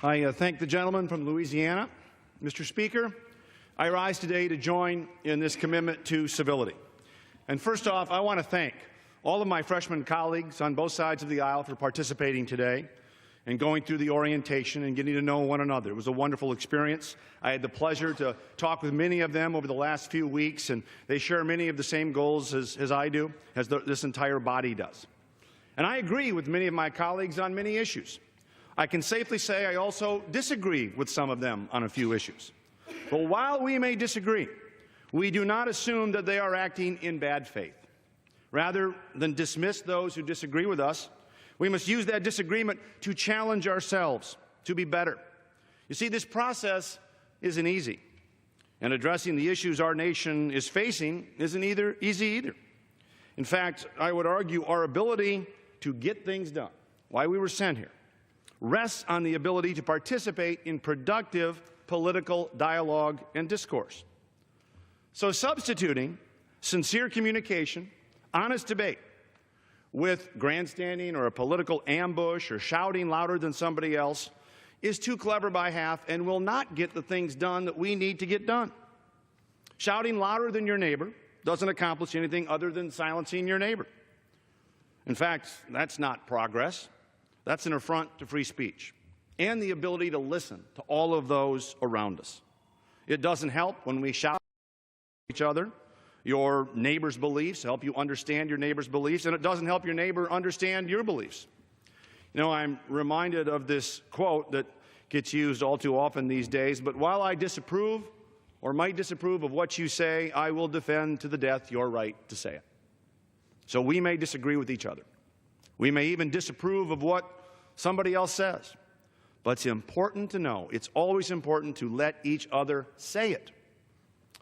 I thank the gentleman from Louisiana. Mr. Speaker, I rise today to join in this commitment to civility. And first off, I want to thank all of my freshman colleagues on both sides of the aisle for participating today and going through the orientation and getting to know one another. It was a wonderful experience. I had the pleasure to talk with many of them over the last few weeks, and they share many of the same goals as I do, as this entire body does. And I agree with many of my colleagues on many issues. I can safely say I also disagree with some of them on a few issues. But while we may disagree, we do not assume that they are acting in bad faith. Rather than dismiss those who disagree with us, we must use that disagreement to challenge ourselves to be better. You see, this process isn't easy, and addressing the issues our nation is facing isn't easy either. In fact, I would argue our ability to get things done, why we were sent here, rests on the ability to participate in productive political dialogue and discourse. So substituting sincere communication, honest debate, with grandstanding or a political ambush or shouting louder than somebody else is too clever by half and will not get the things done that we need to get done. Shouting louder than your neighbor doesn't accomplish anything other than silencing your neighbor. In fact, that's not progress. That's an affront to free speech and the ability to listen to all of those around us. It doesn't help when we shout at each other your neighbor's beliefs, help you understand your neighbor's beliefs, and it doesn't help your neighbor understand your beliefs. You know, I'm reminded of this quote that gets used all too often these days, but while I disapprove or might disapprove of what you say, I will defend to the death your right to say it. So we may disagree with each other. We may even disapprove of what somebody else says. But it's important to know, it's always important to let each other say it.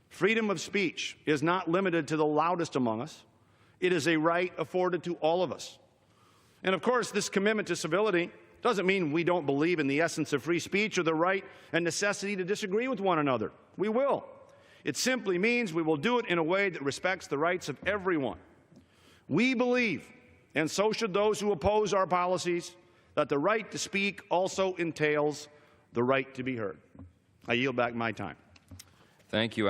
Freedom of speech is not limited to the loudest among us. It is a right afforded to all of us. And of course, this commitment to civility doesn't mean we don't believe in the essence of free speech or the right and necessity to disagree with one another. We will. It simply means we will do it in a way that respects the rights of everyone. We believe, and so should those who oppose our policies, that the right to speak also entails the right to be heard. I yield back my time. Thank you.